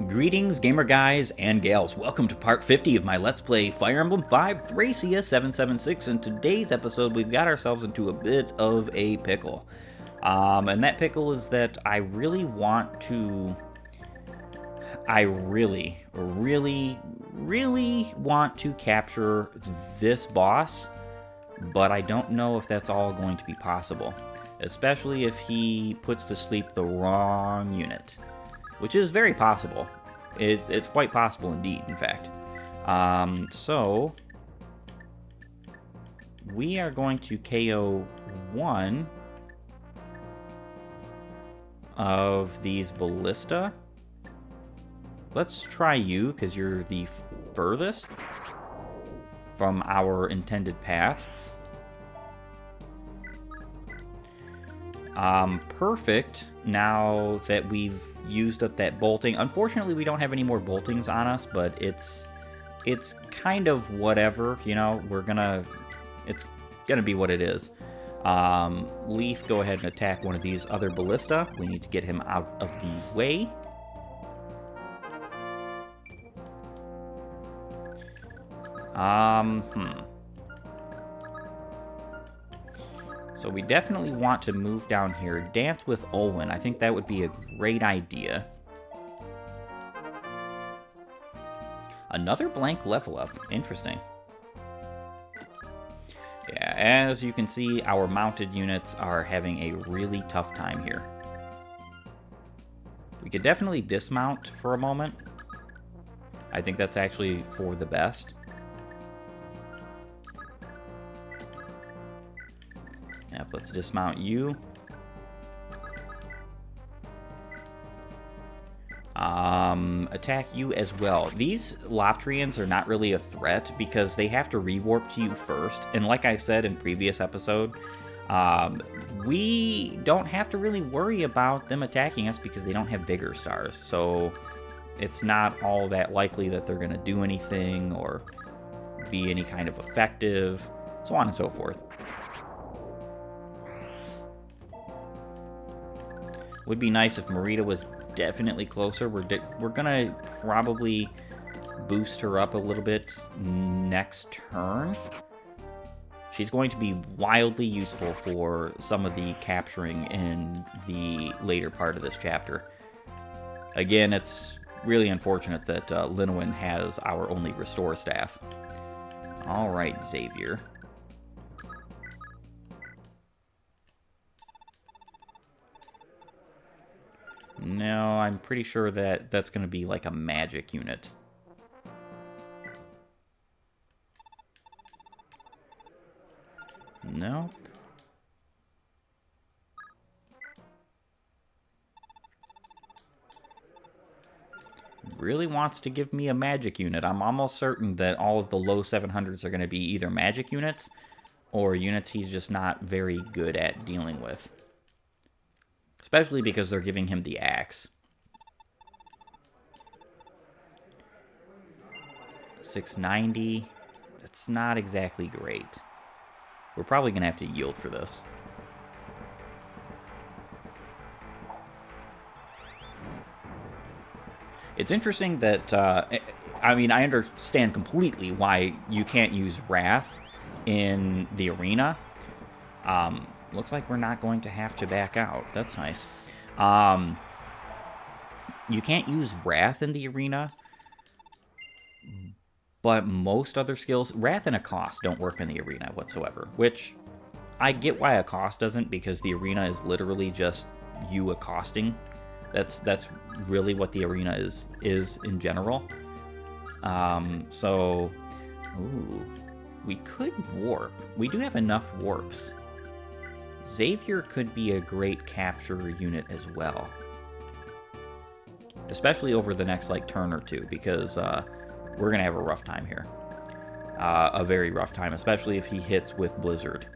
Greetings, gamer guys and gals. Welcome to part 50 of my Let's Play Fire Emblem 5 Thracia 776. In today's episode, we've got ourselves into a bit of a pickle. And that pickle is that I really want to... I really want to capture this boss, but I don't know if that's all going to be possible. Especially if he puts to sleep the wrong unit. Which is very possible. It's quite possible indeed, in fact. So, we are going to KO one of these ballista. Let's try you, because you're the furthest from our intended path. Perfect. Now that we've used up that bolting. Unfortunately, we don't have any more boltings on us, but it's kind of whatever, you know. It's gonna be what it is. Leaf, go ahead and attack one of these other ballista. We need to get him out of the way. So we definitely want to move down here. Dance with Olwen. I think that would be a great idea. Another blank level up. Interesting. Yeah, as you can see, our mounted units are having a really tough time here. We could definitely dismount for a moment. I think that's actually for the best. Yep, let's dismount you. Attack you as well. These Loptrians are not really a threat because they have to rewarp to you first. And like I said in previous episode, we don't have to really worry about them attacking us because they don't have Vigor Stars. So it's not all that likely that they're going to do anything or be any kind of effective, so on and so forth. Would be nice if Marita was definitely closer. We're gonna probably boost her up a little bit next turn. She's going to be wildly useful for some of the capturing in the later part of this chapter. Again, it's really unfortunate that Linowin has our only restore staff. Alright, Xavier. No, I'm pretty sure that that's going to be like a magic unit. Nope. Really wants to give me a magic unit. I'm almost certain that all of the low 700s are going to be either magic units or units he's just not very good at dealing with. Especially because they're giving him the axe. 690. That's not exactly great. We're probably going to have to yield for this. It's interesting that, I mean, I understand completely why you can't use Wrath in the arena. Looks like we're not going to have to back out. That's nice. You can't use Wrath in the arena, but most other skills, Wrath and Accost don't work in the arena whatsoever, which I get why Accost doesn't, because the arena is literally just you accosting. That's really what the arena is in general. So, ooh, we could warp. We do have enough warps. Xavier could be a great capture unit as well. Especially over the next, like, turn or two, because we're going to have a rough time here. A very rough time, especially if he hits with Blizzard.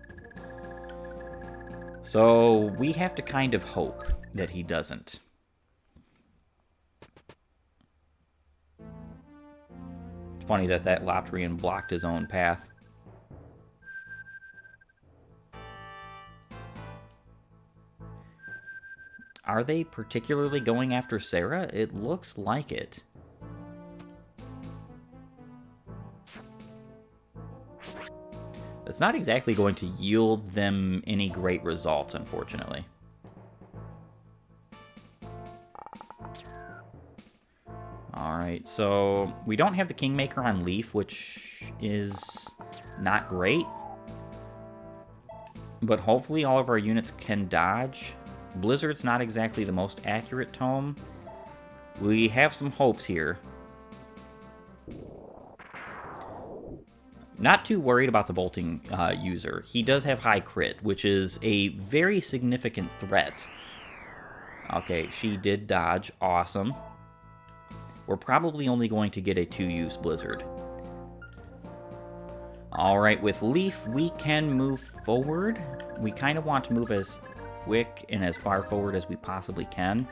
So, we have to kind of hope that he doesn't. It's funny that Loptrian blocked his own path. Are they particularly going after Sarah? It looks like it. That's not exactly going to yield them any great results, unfortunately. Alright, so we don't have the Kingmaker on Leaf, which is not great. But hopefully all of our units can dodge. Blizzard's not exactly the most accurate tome. We have some hopes here. Not too worried about the bolting user. He does have high crit, which is a very significant threat. Okay, she did dodge. Awesome. We're probably only going to get a 2-use Blizzard. Alright, with Leaf, we can move forward. We kind of want to move as quick and as far forward as we possibly can.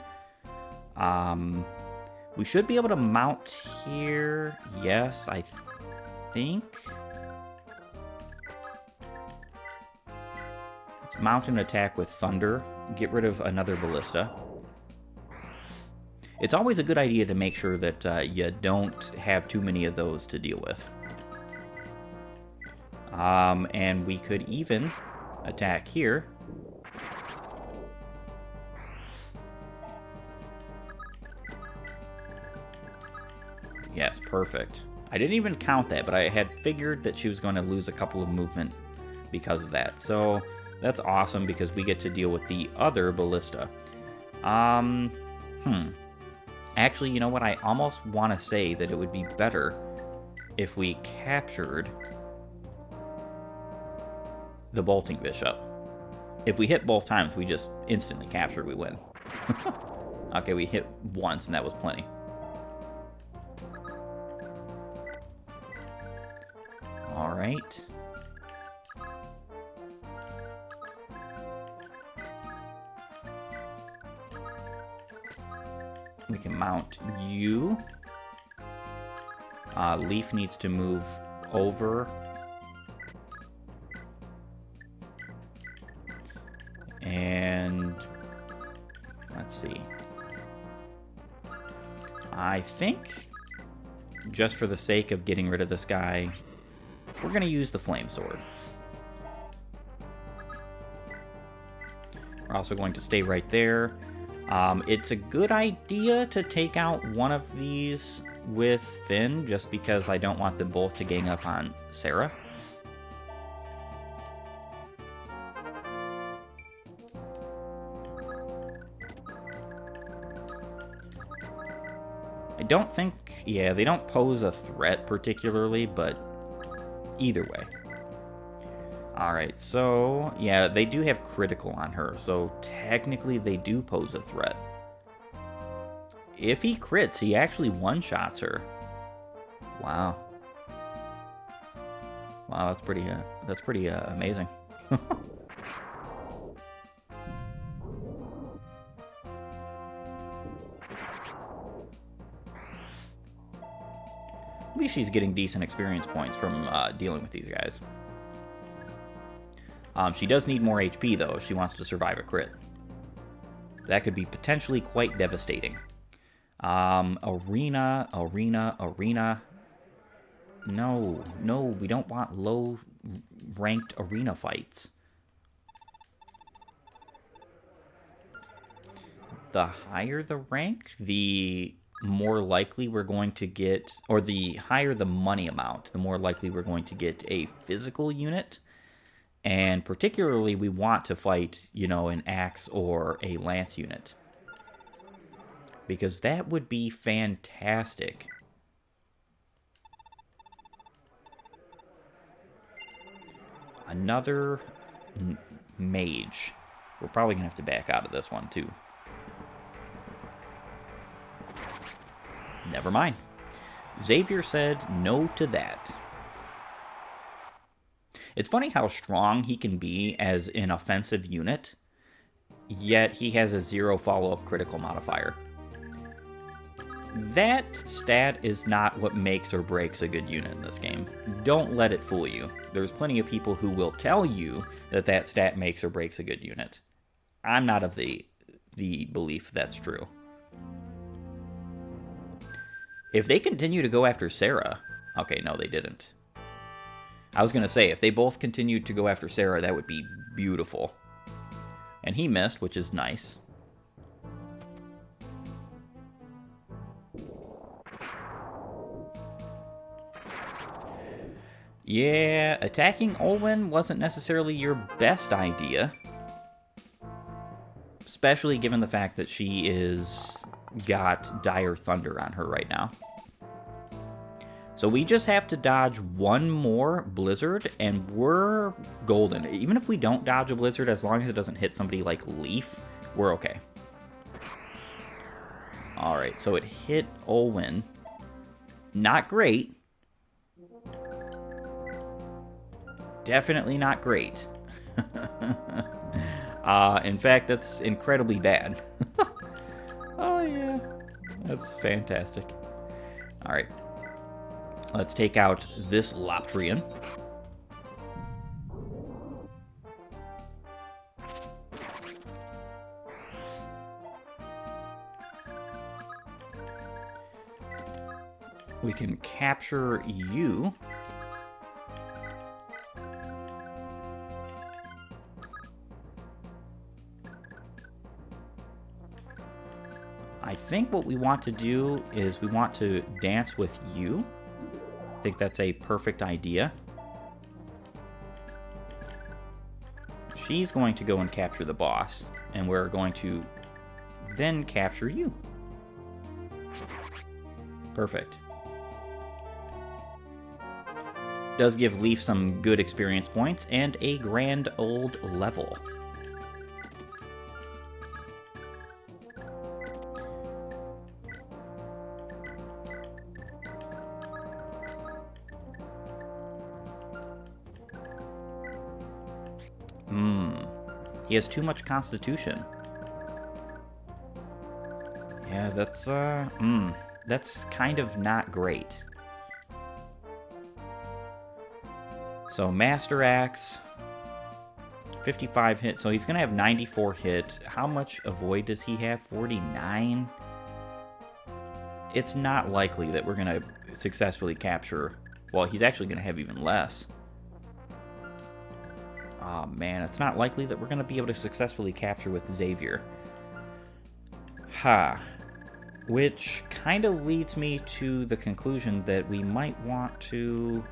We should be able to mount here. Yes, I think. Let's mount an attack with Thunder. Get rid of another Ballista. It's always a good idea to make sure that you don't have too many of those to deal with. And we could even attack here. Yes, perfect. I didn't even count that, but I had figured that she was going to lose a couple of movement because of that. So that's awesome because we get to deal with the other Ballista. Actually, you know what? I almost want to say that it would be better if we captured the Bolting Bishop. If we hit both times, we just instantly capture, we win. Okay, we hit once, and that was plenty. Alright. We can mount you. Leaf needs to move over. And let's see. I think, just for the sake of getting rid of this guy, we're going to use the Flame Sword. We're also going to stay right there. It's a good idea to take out one of these with Finn, just because I don't want them both to gang up on Sarah. I don't think, yeah, they don't pose a threat particularly, but either way. Alright, so, yeah, they do have critical on her, so technically they do pose a threat. If he crits, he actually one-shots her. Wow. Wow, that's pretty amazing. At least she's getting decent experience points from dealing with these guys. She does need more HP, though, if she wants to survive a crit. That could be potentially quite devastating. Arena. No, we don't want low-ranked arena fights. The higher the rank, the more likely we're going to get, or the higher the money amount, the more likely we're going to get a physical unit. And particularly, we want to fight, you know, an axe or a lance unit. Because that would be fantastic. Another mage. We're probably going to have to back out of this one, too. Never mind. Xavier said no to that. It's funny how strong he can be as an offensive unit, yet he has a 0 follow-up critical modifier. That stat is not what makes or breaks a good unit in this game. Don't let it fool you. There's plenty of people who will tell you that that stat makes or breaks a good unit. I'm not of the the belief that's true. If they continue to go after Sarah... Okay, no, they didn't. I was going to say, if they both continued to go after Sarah, that would be beautiful. And he missed, which is nice. Yeah, attacking Olwen wasn't necessarily your best idea. Especially given the fact that she is got Dire Thunder on her right now. So we just have to dodge one more Blizzard, and we're golden. Even if we don't dodge a Blizzard, as long as it doesn't hit somebody like Leaf, we're okay. Alright, so it hit Olwen. Not great. Definitely not great. In fact, that's incredibly bad. Oh, yeah. That's fantastic. Alright. Let's take out this Lotrian. We can capture you. I think what we want to do is we want to dance with you. I think that's a perfect idea. She's going to go and capture the boss, and we're going to then capture you. Perfect. Does give Leaf some good experience points and a grand old level. He has too much constitution. Yeah, that's kind of not great. So Master Axe, 55 hit. So he's gonna have 94 hit. How much avoid does he have? 49. It's not likely that we're gonna successfully capture. Well, he's actually gonna have even less. Oh man, it's not likely that we're going to be able to successfully capture with Xavier. Ha. Which kind of leads me to the conclusion that we might want to...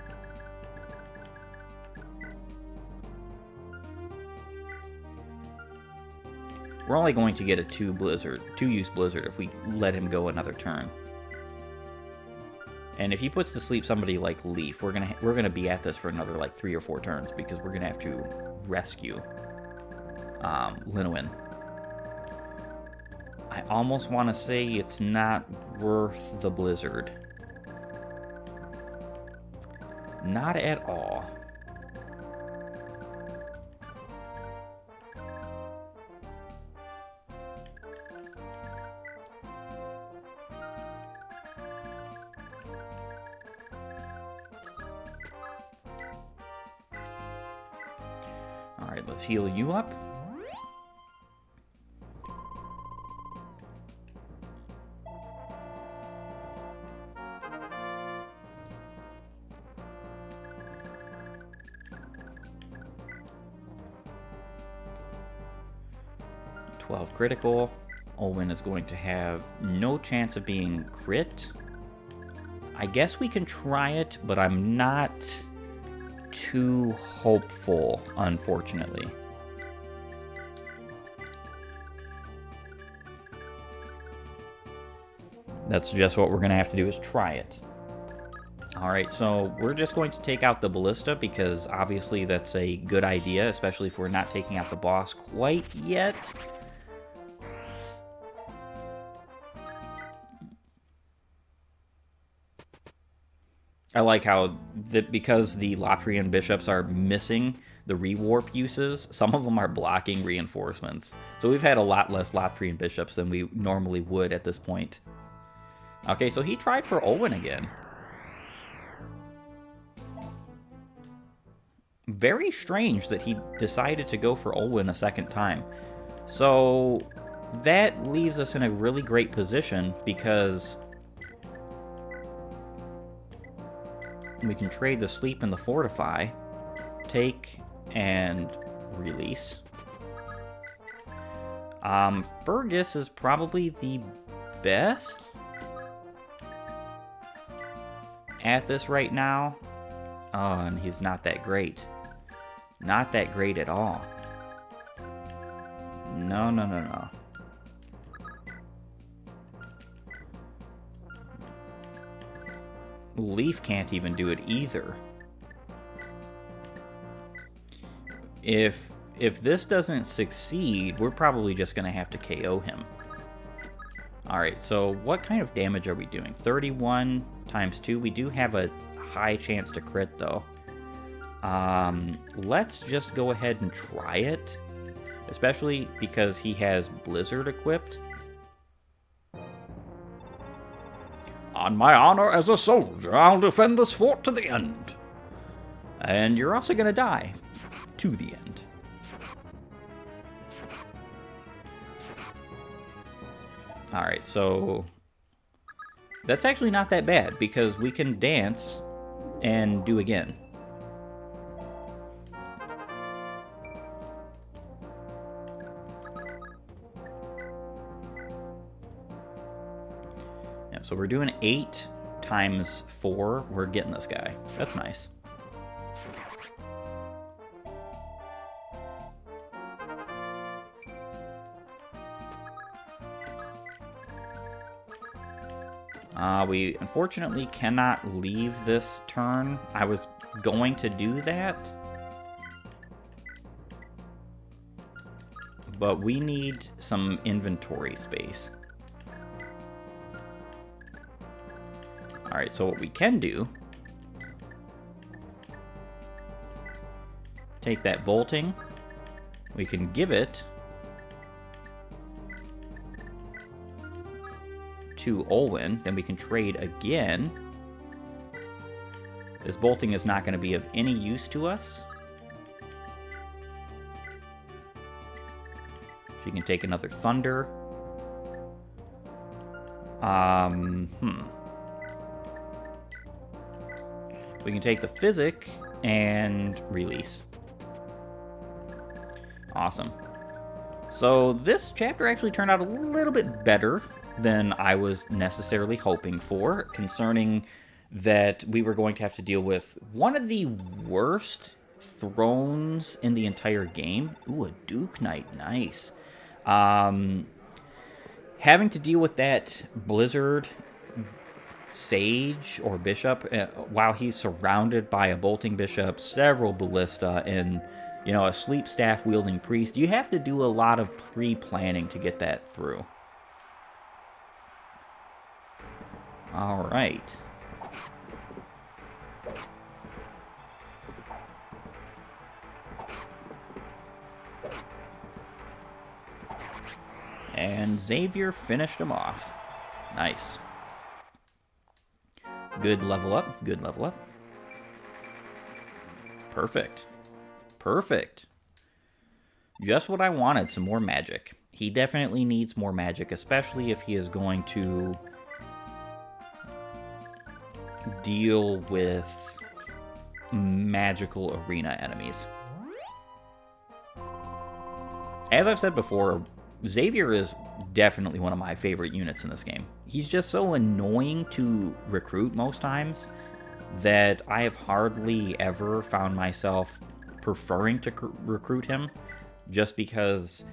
We're only going to get a 2-use Blizzard if we let him go another turn. And if he puts to sleep somebody like Leaf, we're gonna be at this for another like 3 or 4 turns because we're gonna have to rescue Linowin. I almost want to say it's not worth the Blizzard. Not at all. Alright, let's heal you up. Critical. Olwen is going to have no chance of being crit. I guess we can try it, but I'm not too hopeful, unfortunately. That's just what we're going to have to do is try it. Alright, so we're just going to take out the Ballista because obviously that's a good idea, especially if we're not taking out the boss quite yet. I like how, because the Lotrian bishops are missing the rewarp uses, some of them are blocking reinforcements. So we've had a lot less Lotrian bishops than we normally would at this point. Okay, so he tried for Olwen again. Very strange that he decided to go for Olwen a second time. So that leaves us in a really great position because we can trade the sleep and the fortify, take and release. Fergus is probably the best at this right now. Oh, and he's not that great. Not that great at all. No, no, no, no. Leaf can't even do it either. If this doesn't succeed, we're probably just going to have to KO him. Alright, so what kind of damage are we doing? 31 times 2. We do have a high chance to crit, though. Let's just go ahead and try it. Especially because he has Blizzard equipped. On my honor as a soldier, I'll defend this fort to the end. And you're also going to die. To the end. Alright, so that's actually not that bad because we can dance and do again. Yep, so we're doing 8 times 4. We're getting this guy. That's nice. We unfortunately cannot leave this turn. I was going to do that, but we need some inventory space. Alright, so what we can do, take that bolting, we can give it to Olwen, then we can trade again. This bolting is not going to be of any use to us. She can take another thunder. We can take the physic and release. Awesome. So this chapter actually turned out a little bit better than I was necessarily hoping for, concerning that we were going to have to deal with one of the worst thrones in the entire game. Ooh, a Duke Knight, nice. Having to deal with that Blizzard Sage or Bishop while he's surrounded by a Bolting Bishop, several Ballista, and a Sleep Staff wielding Priest. You have to do a lot of pre-planning to get that through. All right. And Xavier finished him off. Nice. Good level up. Good level up. Perfect. Perfect. Just what I wanted, some more magic. He definitely needs more magic, especially if he is going to deal with magical arena enemies. As I've said before, Xavier is definitely one of my favorite units in this game. He's just so annoying to recruit most times that I have hardly ever found myself preferring to recruit him, just because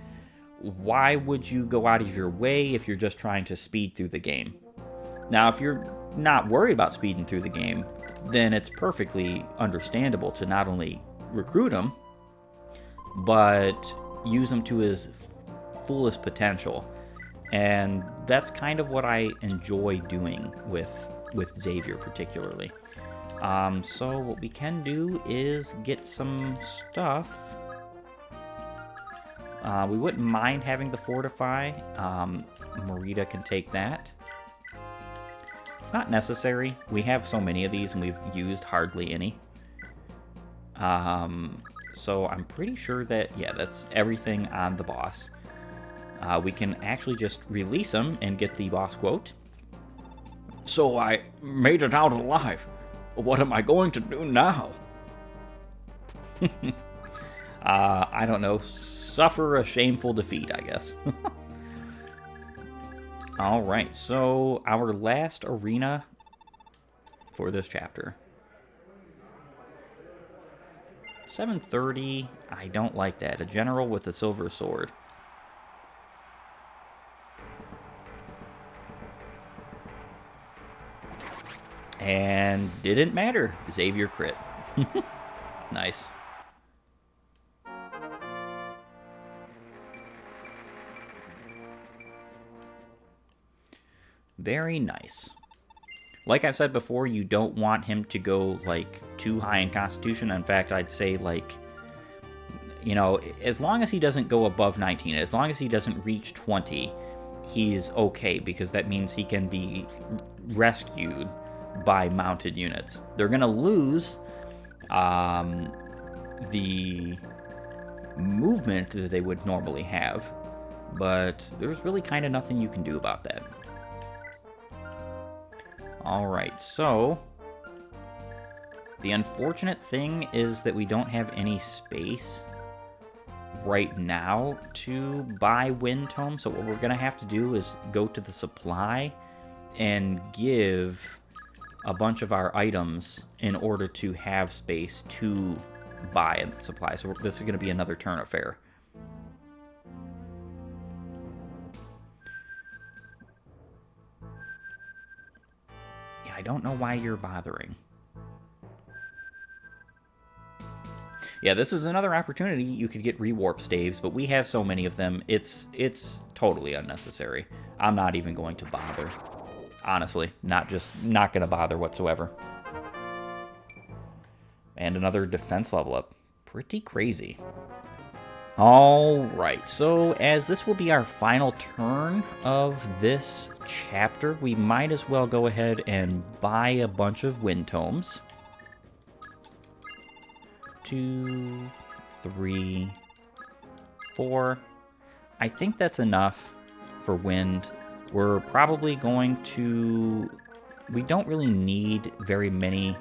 why would you go out of your way if you're just trying to speed through the game? Now, if you're not worried about speeding through the game, then it's perfectly understandable to not only recruit him, but use him to his fullest potential. And that's kind of what I enjoy doing with Xavier particularly. So what we can do is get some stuff. We wouldn't mind having the Fortify. Marita can take that. It's not necessary. We have so many of these and we've used hardly any. So I'm pretty sure that, yeah, that's everything on the boss. we can actually just release him and get the boss quote. So I made it out alive. What am I going to do now? I don't know. Suffer a shameful defeat, I guess. Alright, so our last arena for this chapter. 730. I don't like that. A general with a silver sword. And didn't matter. Xavier crit. Nice. Very nice. Like I've said before, you don't want him to go, like, too high in Constitution. In fact, I'd say, like, you know, as long as he doesn't go above 19, as long as he doesn't reach 20, he's okay, because that means he can be rescued by mounted units. They're going to lose the movement that they would normally have, but there's really kind of nothing you can do about that. Alright, so the unfortunate thing is that we don't have any space right now to buy Wind Tome, so what we're going to have to do is go to the supply and give a bunch of our items in order to have space to buy the supply. So this is going to be another turn affair. Yeah, I don't know why you're bothering. Yeah, this is another opportunity. You could get rewarp staves, but we have so many of them, it's totally unnecessary. I'm not even going to bother. Honestly, not going to bother whatsoever. And another defense level up. Pretty crazy. Alright, so as this will be our final turn of this chapter, we might as well go ahead and buy a bunch of Wind Tomes. 2, 3, 4. I think that's enough for wind. We're probably going to... We don't really need very many,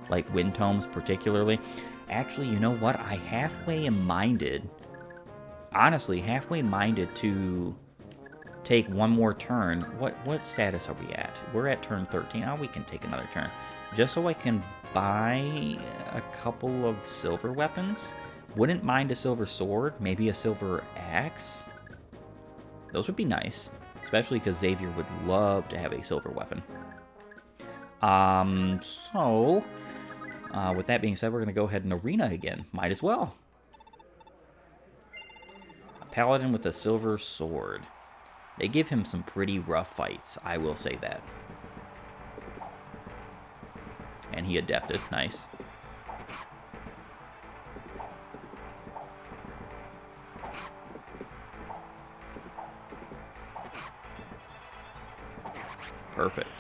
like, Wind Tomes particularly. Actually, you know what? I halfway minded... Honestly, halfway minded to take one more turn. What status are we at? We're at turn 13. Oh, we can take another turn. Just so I can buy a couple of silver weapons. Wouldn't mind a silver sword. Maybe a silver axe. Those would be nice. Especially because Xavier would love to have a silver weapon. With that being said, we're going to go ahead and arena again. Might as well. A paladin with a silver sword. They give him some pretty rough fights, I will say that. And he adepted. Nice. Perfect.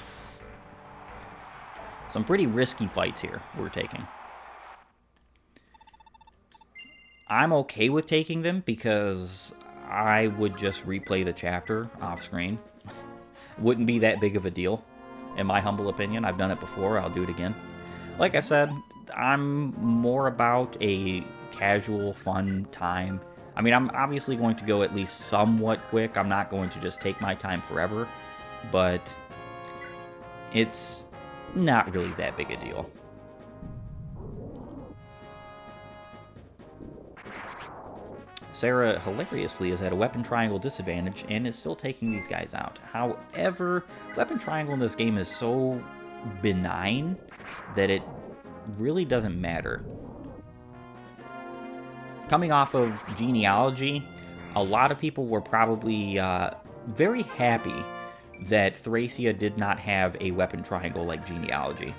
Some pretty risky fights here we're taking. I'm okay with taking them because I would just replay the chapter off screen. Wouldn't be that big of a deal, in my humble opinion. I've done it before. I'll do it again. Like I said, I'm more about a casual, fun time. I mean, I'm obviously going to go at least somewhat quick. I'm not going to just take my time forever, but it's not really that big a deal. Sarah, hilariously, is at a weapon triangle disadvantage and is still taking these guys out. However, weapon triangle in this game is so benign that it really doesn't matter. Coming off of genealogy, a lot of people were probably very happy that Thracia did not have a weapon triangle like genealogy.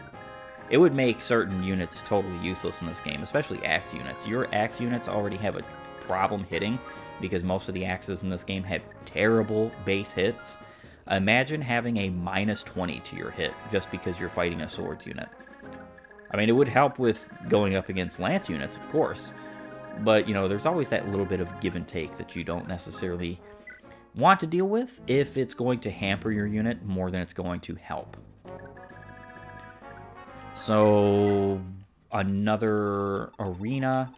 It would make certain units totally useless in this game, especially axe units. Your axe units already have a problem hitting because most of the axes in this game have terrible base hits. Imagine having a -20 to your hit just because you're fighting a sword unit. I mean, it would help with going up against lance units, of course, but, you know, there's always that little bit of give and take that you don't necessarily want to deal with if it's going to hamper your unit more than it's going to help. So, another arena.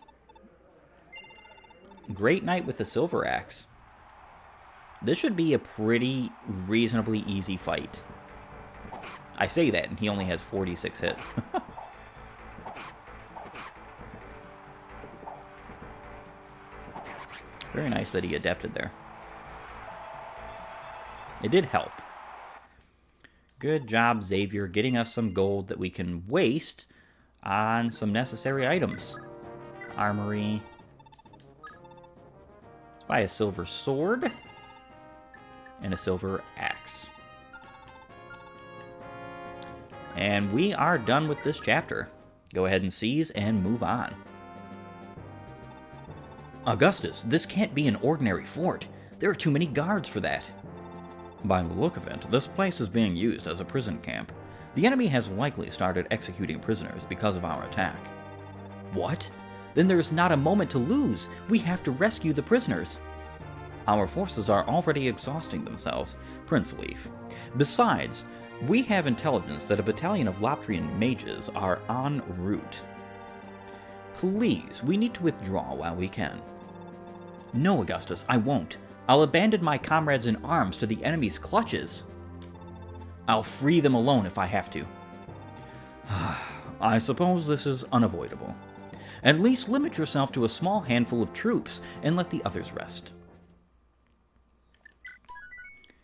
Great Knight with the Silver Axe. This should be a pretty reasonably easy fight. I say that, and he only has 46 hit. Very nice that he adapted there. It did help. Good job, Xavier, getting us some gold that we can waste on some necessary items. Armory. Let's buy a silver sword and a silver axe. And we are done with this chapter. Go ahead and seize and move on. Augustus, this can't be an ordinary fort. There are too many guards for that. By the look of it, this place is being used as a prison camp. The enemy has likely started executing prisoners because of our attack. What? Then there's not a moment to lose. We have to rescue the prisoners. Our forces are already exhausting themselves, Prince Leaf. Besides, we have intelligence that a battalion of Loptrian mages are en route. Please, we need to withdraw while we can. No, Augustus, I won't. I'll abandon my comrades in arms to the enemy's clutches. I'll free them alone if I have to. I suppose this is unavoidable. At least limit yourself to a small handful of troops and let the others rest.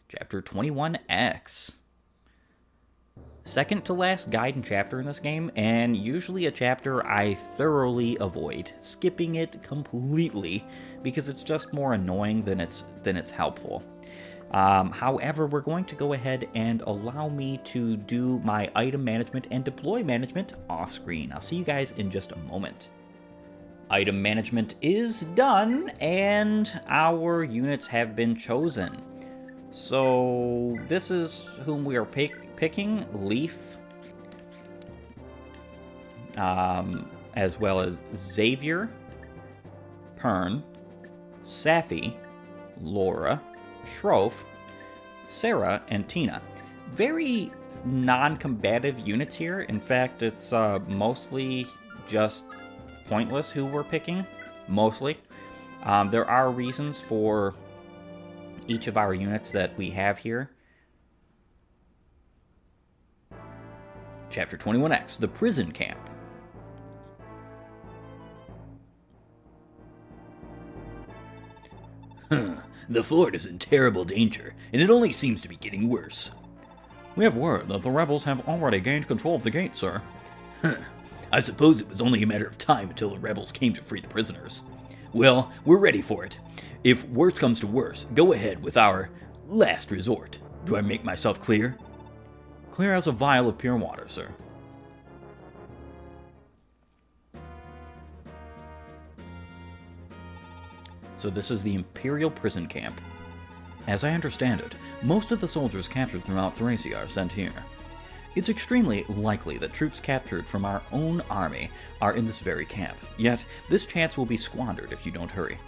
Chapter 21X. Second to last guidance chapter in this game, and usually a chapter I thoroughly avoid, skipping it completely because it's just more annoying than it's helpful. However, we're going to go ahead and allow me to do my item management and deploy management off screen. I'll see you guys in just a moment. Item management is done, and our units have been chosen. So this is whom we are picking, Leaf, as well as Xavier, Pern, Safi, Laura, Shroff, Sarah, and Tina. Very non-combative units here. In fact, it's mostly just pointless who we're picking, mostly. There are reasons for each of our units that we have here. Chapter 21X, the prison camp. The fort is in terrible danger, and it only seems to be getting worse. We have word that the rebels have already gained control of the gate, sir. I suppose it was only a matter of time until the rebels came to free the prisoners. Well, we're ready for it. If worse comes to worse, go ahead with our last resort. Do I make myself clear? Clear as a vial of pure water, sir. So this is the Imperial prison camp. As I understand it, most of the soldiers captured throughout Thracia are sent here. It's extremely likely that troops captured from our own army are in this very camp, yet this chance will be squandered if you don't hurry.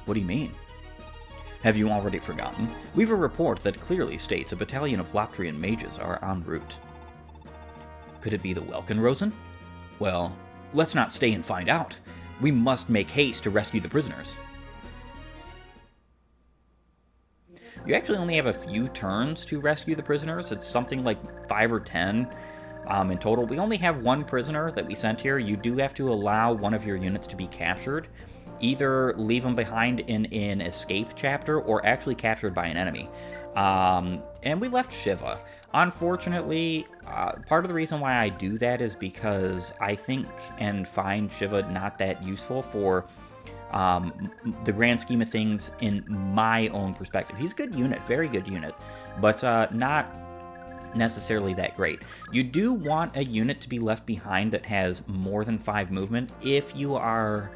What do you mean? Have you already forgotten? We've a report that clearly states a battalion of Loptrian mages are en route. Could it be the Welkenrosen? Well, let's not stay and find out. We must make haste to rescue the prisoners. You actually only have a few turns to rescue the prisoners. It's something like 5 or 10 in total. We only have one prisoner that we sent here. You do have to allow one of your units to be captured. Either leave them behind in an escape chapter or actually captured by an enemy. And we left Shiva. Unfortunately, part of the reason why I do that is because I think and find Shiva not that useful for the grand scheme of things in my own perspective. He's a good unit, very good unit, but not necessarily that great. You do want a unit to be left behind that has more than 5 movement if you are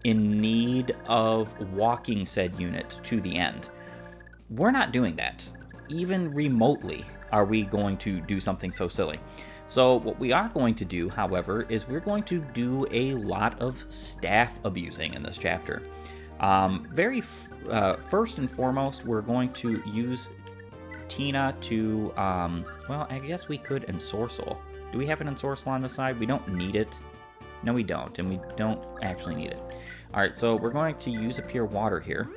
in need of walking said unit to the end. We're not doing that. Even remotely are we going to do something so silly. So what we are going to do, however, is we're going to do a lot of staff abusing in this chapter. First and foremost, we're going to use Tina to, well, I guess we could ensorcel. Do we have an ensorcel on the side? We don't need it. No, we don't, and we don't actually need it. All right, so we're going to use a pure water here.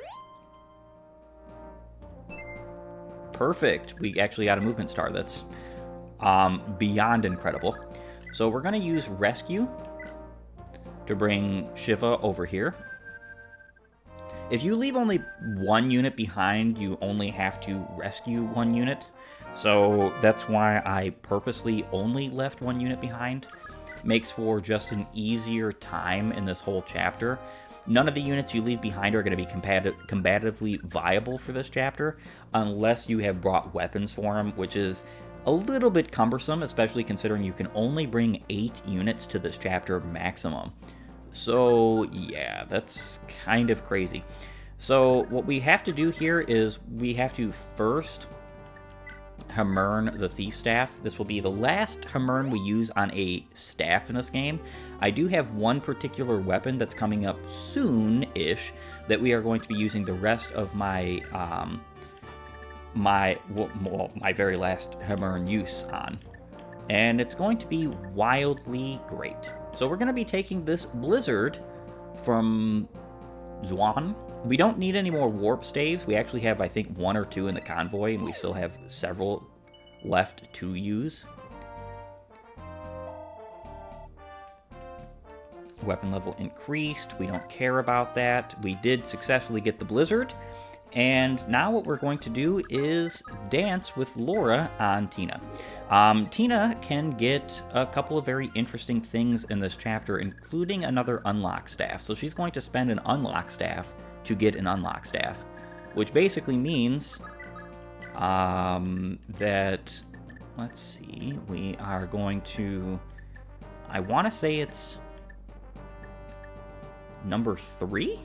Perfect. We actually got a movement star. That's beyond incredible. So we're going to use rescue to bring Shiva over here. If you leave only one unit behind, you only have to rescue one unit. So that's why I purposely only left one unit behind. Makes for just an easier time in this whole chapter. None of the units you leave behind are going to be combatively viable for this chapter, unless you have brought weapons for them, which is a little bit cumbersome, especially considering you can only bring 8 units to this chapter maximum. So, yeah, that's kind of crazy. So, what we have to do here is we have to first Hamern the Thief Staff. This will be the last Hamern we use on a staff in this game. I do have one particular weapon that's coming up soon-ish that we are going to be using the rest of my my very last Hamern use on. And it's going to be wildly great. So we're going to be taking this Blizzard from Zwan. We don't need any more warp staves. We actually have, I think, 1 or 2 in the convoy, and we still have several left to use. Weapon level increased. We don't care about that. We did successfully get the Blizzard. And now what we're going to do is dance with Laura on Tina. Tina can get a couple of very interesting things in this chapter, including another unlock staff. So she's going to spend an unlock staff to get an unlock staff, which basically means that, let's see, we are going to, I want to say it's number 3?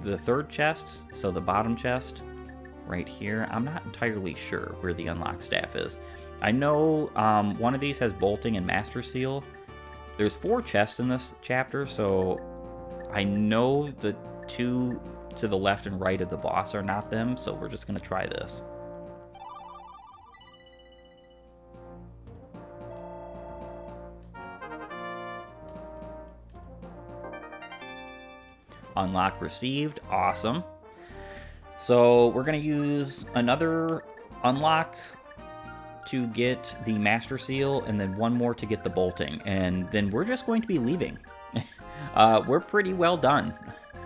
The third chest, so the bottom chest right here. I'm not entirely sure where the unlock staff is. I know one of these has bolting and master seal. There's 4 chests in this chapter, so I know the 2 to the left and right of the boss are not them, so we're just going to try this. Unlock received. Awesome. So we're going to use another unlock to get the master seal, and then 1 more to get the bolting, and then we're just going to be leaving. We're pretty well done.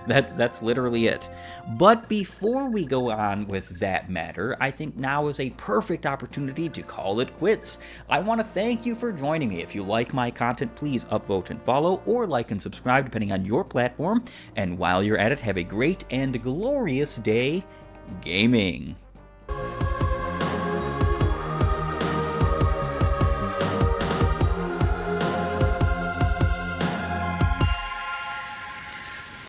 That's literally it. But before we go on with that matter, I think now is a perfect opportunity to call it quits. I want to thank you for joining me. If you like my content, please upvote and follow, or like and subscribe depending on your platform. And while you're at it, have a great and glorious day gaming.